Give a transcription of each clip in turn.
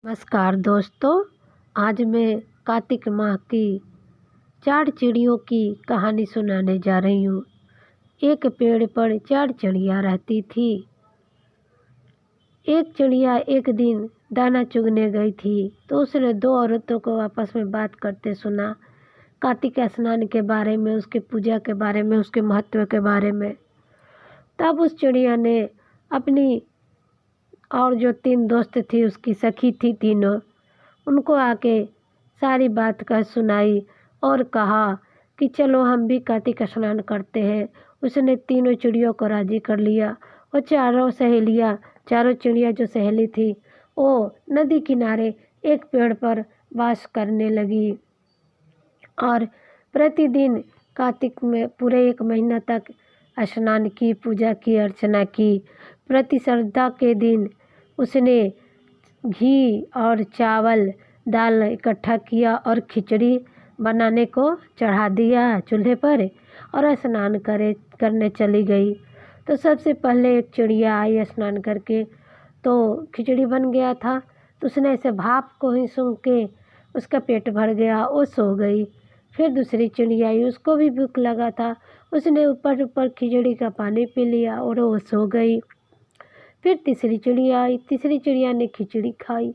नमस्कार दोस्तों। आज मैं कार्तिक माह की 4 चिड़ियों की कहानी सुनाने जा रही हूँ। एक पेड़ पर 4 चिड़िया रहती थी। एक चिड़िया एक दिन दाना चुगने गई थी तो उसने 2 औरतों को आपस में बात करते सुना, कार्तिक स्नान के बारे में, उसकी पूजा के बारे में, उसके महत्व के बारे में। तब उस चिड़िया ने अपनी और जो 3 दोस्त थी, उसकी सखी थी तीनों, उनको आके सारी बात कह सुनाई और कहा कि चलो हम भी कार्तिक स्नान करते हैं। उसने तीनों चिड़ियों को राजी कर लिया और चारों चिड़िया जो सहेली थी वो नदी किनारे एक पेड़ पर वास करने लगी और प्रतिदिन कार्तिक में पूरे 1 महीना तक स्नान की, पूजा की, अर्चना की। प्रति श्रद्धा के दिन उसने घी और चावल दाल इकट्ठा किया और खिचड़ी बनाने को चढ़ा दिया चूल्हे पर और स्नान करने चली गई। तो सबसे पहले एक चिड़िया आई स्नान करके, तो खिचड़ी बन गया था तो उसने ऐसे भाप को ही सूंघ के उसका पेट भर गया, वो सो गई। फिर दूसरी चिड़िया आई, उसको भी भूख लगा था, उसने ऊपर ऊपर खिचड़ी का पानी पी लिया और वो सो गई। फिर तीसरी चिड़िया आई, तीसरी चिड़िया ने खिचड़ी खाई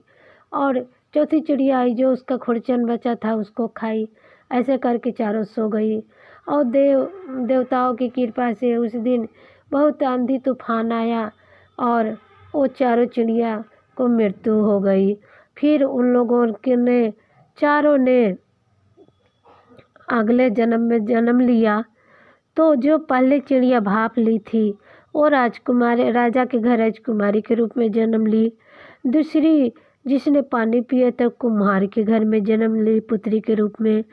और चौथी चिड़िया आई जो उसका खुरचन बचा था उसको खाई। ऐसे करके चारों सो गई और देवताओं की कृपा से उस दिन बहुत आंधी तूफान आया और वो चारों चिड़िया को मृत्यु हो गई। फिर उन लोगों के ने चारों ने अगले जन्म में जन्म लिया। तो जो पहले चिड़िया भाप ली थी वो राजा के घर राजकुमारी के रूप में जन्म ली। दूसरी जिसने पानी पिया था कुम्हार के घर में जन्म ली पुत्री के रूप में।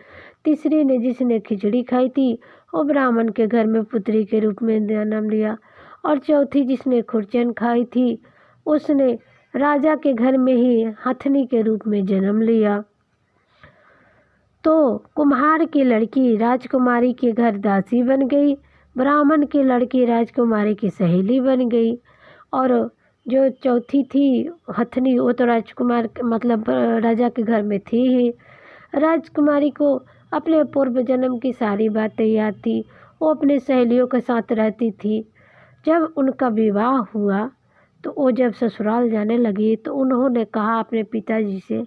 तीसरी ने जिसने खिचड़ी खाई थी वो ब्राह्मण के घर में पुत्री के रूप में जन्म लिया। और चौथी जिसने खुरचन खाई थी उसने राजा के घर में ही हथनी के रूप में जन्म लिया। तो कुम्हार की लड़की राजकुमारी के घर दासी बन गई, ब्राह्मण की लड़की राजकुमारी की सहेली बन गई और जो चौथी थी हथनी वो तो राजकुमार मतलब राजा के घर में थी ही। राजकुमारी को अपने पूर्व जन्म की सारी बातें याद थी, वो अपने सहेलियों के साथ रहती थी। जब उनका विवाह हुआ तो वो जब ससुराल जाने लगी तो उन्होंने कहा अपने पिताजी से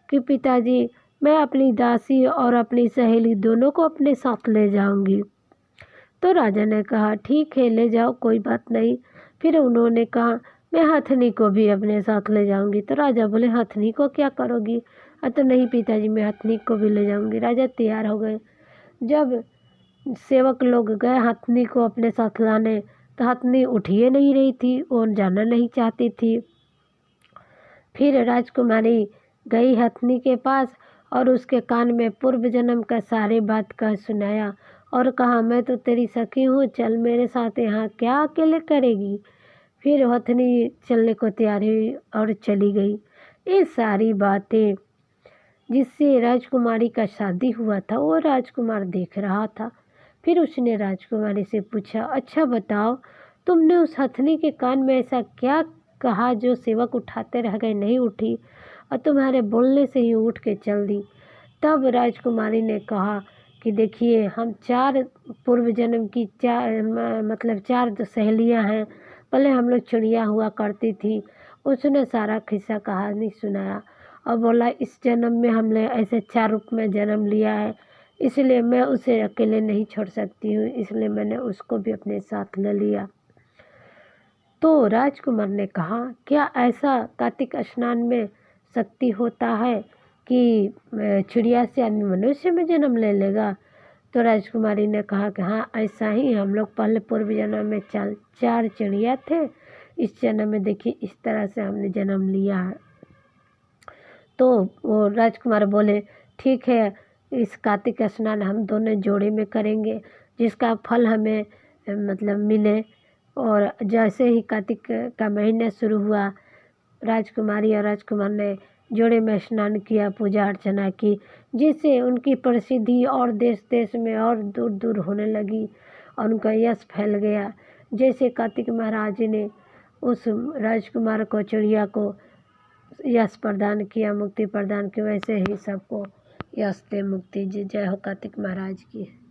कि पिताजी, मैं अपनी दासी और अपनी सहेली दोनों को अपने साथ ले जाऊंगी। तो राजा ने कहा ठीक है, ले जाओ, कोई बात नहीं। फिर उन्होंने कहा मैं हथनी को भी अपने साथ ले जाऊंगी। तो राजा बोले हथनी को क्या करोगी? तो नहीं पिताजी, मैं हथनी को भी ले जाऊंगी। राजा तैयार हो गए। जब सेवक लोग गए हथनी को अपने साथ लाने तो हथनी उठिए नहीं रही थी, वो जाना नहीं चाहती थी। फिर राजकुमारी गई हथनी के पास और उसके कान में पूर्व जन्म का सारे बात कह सुनाया और कहा मैं तो तेरी सखी हूँ, चल मेरे साथ, यहाँ क्या अकेले करेगी। फिर हथनी चलने को तैयार हुई और चली गई। ये सारी बातें जिससे राजकुमारी का शादी हुआ था वो राजकुमार देख रहा था। फिर उसने राजकुमारी से पूछा, अच्छा बताओ, तुमने उस हथनी के कान में ऐसा क्या कहा जो सेवक उठाते रह गए, नहीं उठी और तुम्हारे बोलने से ही उठ के चल दी। तब राजकुमारी ने कहा कि देखिए, हम 4 पूर्व जन्म की 4 सहेलियां हैं। पहले हम लोग चिड़िया हुआ करती थी। उसने सारा किस्सा कहानी सुनाया और बोला इस जन्म में हमने ऐसे 4 रूप में जन्म लिया है, इसलिए मैं उसे अकेले नहीं छोड़ सकती हूँ, इसलिए मैंने उसको भी अपने साथ ले लिया। तो राजकुमार ने कहा क्या ऐसा कार्तिक स्नान में शक्ति होता है कि चिड़िया से आदमी मनुष्य में जन्म ले लेगा? तो राजकुमारी ने कहा कि हाँ ऐसा ही, हम लोग पहले पूर्व जन्म में 4 चिड़िया थे, इस जन्म में देखिए इस तरह से हमने जन्म लिया है। तो वो राजकुमार बोले ठीक है, इस कार्तिक स्नान हम दोनों जोड़े में करेंगे जिसका फल हमें मतलब मिले। और जैसे ही कार्तिक का महीना शुरू हुआ, राजकुमारी और राजकुमार ने जोड़े में स्नान किया, पूजा अर्चना की, जिससे उनकी प्रसिद्धि और देश देश में और दूर दूर होने लगी और उनका यश फैल गया। जैसे कार्तिक महाराज ने उस राजकुमार को, चिड़िया को यश प्रदान किया, मुक्ति प्रदान की, वैसे ही सबको यश दे, मुक्ति जी। जय हो कार्तिक महाराज की।